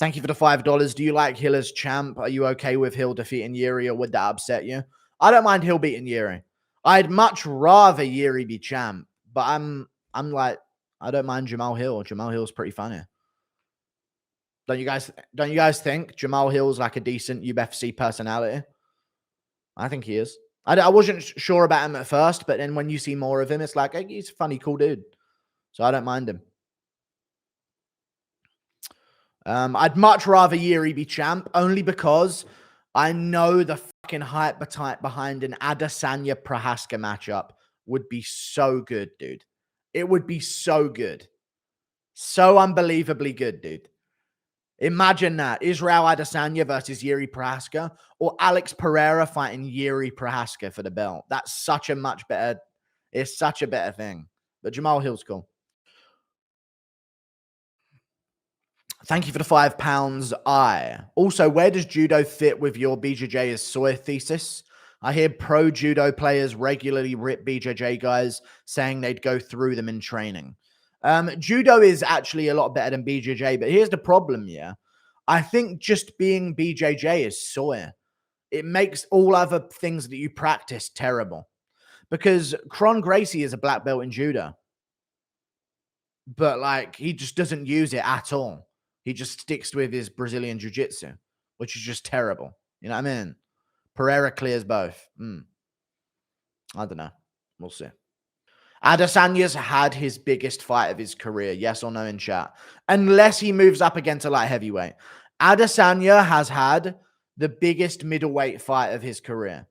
Thank you for the $5. Do you like Hill as champ? Are you okay with Hill defeating Jiri, or would that upset you? I don't mind Hill beating Jiri. I'd much rather Jiri be champ, but I'm like, I don't mind Jamal Hill. Jamal Hill's pretty funny. Don't you guys think Jamal Hill's like a decent UFC personality? I think he is. I wasn't sure about him at first, but then when you see more of him, it's like, hey, he's a funny, cool dude. So I don't mind him. I'd much rather Jiri be champ, only because I know the fucking hype behind an Adesanya Prochazka matchup would be so good, dude. It would be so good. So unbelievably good, dude. Imagine that. Israel Adesanya versus Jiri Prochazka, or Alex Pereira fighting Jiri Prochazka for the belt. That's such a much better, it's such a better thing. But Jamal Hill's cool. Thank you for the £5. Also, where does judo fit with your BJJ as soy thesis? I hear pro judo players regularly rip BJJ guys, saying they'd go through them in training. Judo is actually a lot better than BJJ, but here's the problem, yeah. I think just being BJJ is soy. It makes all other things that you practice terrible. Because Kron Gracie is a black belt in judo. But, like, he just doesn't use it at all. He just sticks with his Brazilian jiu-jitsu, which is just terrible. You know what I mean? Pereira clears both. I don't know. We'll see. Adesanya's had his biggest fight of his career. Yes or no in chat? Unless he moves up against a light heavyweight. Adesanya has had the biggest middleweight fight of his career.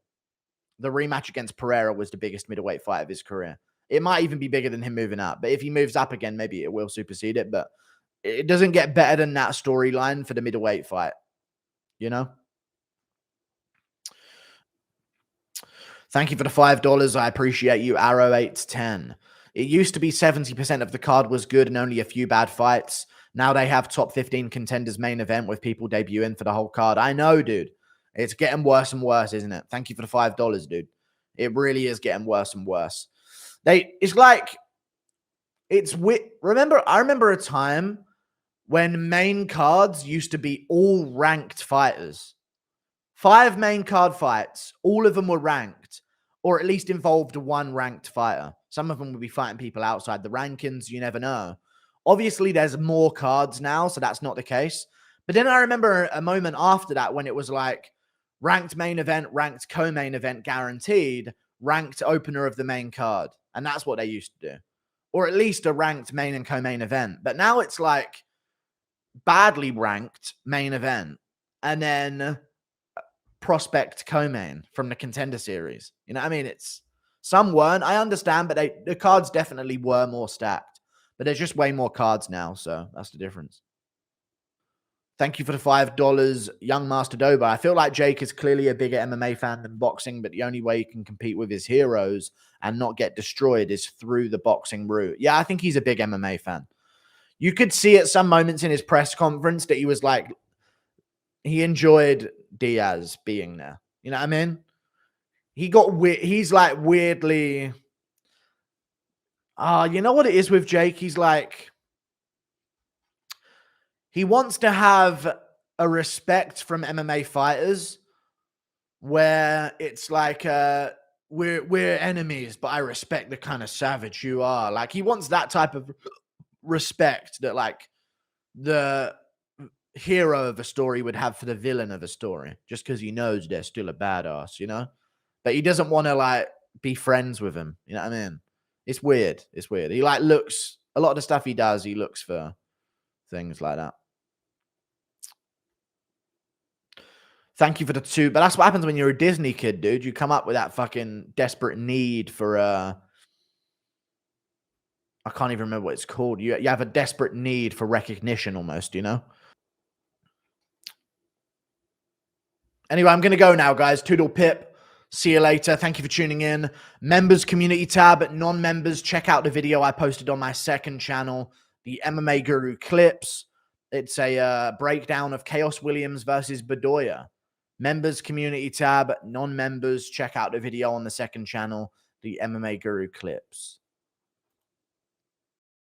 The rematch against Pereira was the biggest middleweight fight of his career. It might even be bigger than him moving up. But if he moves up again, maybe it will supersede it. But it doesn't get better than that storyline for the middleweight fight. You know? Thank you for the $5. I appreciate you, Arrow810. It used to be 70% of the card was good and only a few bad fights. Now they have top 15 contenders main event with people debuting for the whole card. I know, dude. It's getting worse and worse, isn't it? Thank you for the $5, dude. It really is getting worse and worse. It's like, it's weird. I remember a time when main cards used to be all ranked fighters. 5 main card fights, all of them were ranked, or at least involved one ranked fighter. Some of them would be fighting people outside the rankings. You never know. Obviously, there's more cards now, so that's not the case. But then I remember a moment after that when it was like ranked main event, ranked co-main event guaranteed, ranked opener of the main card. And that's what they used to do. Or at least a ranked main and co-main event. But now it's like badly ranked main event and then prospect co-main from the contender series. You know what I mean? It's some weren't. I understand, but the cards definitely were more stacked. But there's just way more cards now, so that's the difference. Thank you for the $5, Young Master Doba. I feel like Jake is clearly a bigger MMA fan than boxing, but the only way he can compete with his heroes and not get destroyed is through the boxing route. Yeah, I think he's a big MMA fan. You could see at some moments in his press conference that he was like, he enjoyed Diaz being there. You know what I mean? He got weird. He's like weirdly. You know what it is with Jake? He's like, he wants to have a respect from MMA fighters where it's like, we're enemies, but I respect the kind of savage you are. Like, he wants that type of respect that like the hero of a story would have for the villain of a story, just because he knows they're still a badass, you know? But he doesn't want to like be friends with him. You know what I mean? It's weird. It's weird. He like looks, a lot of the stuff he does, he looks for things like that. Thank you for the 2. But that's what happens when you're a Disney kid, dude. You come up with that fucking desperate need for I can't even remember what it's called. You have a desperate need for recognition almost, you know? Anyway, I'm going to go now, guys. Toodle pip. See you later. Thank you for tuning in. Members community tab. Non-members, check out the video I posted on my second channel, the MMA Guru Clips. It's a breakdown of Chaos Williams versus Bedoya. Members community tab. Non-members, check out the video on the second channel, the MMA Guru Clips.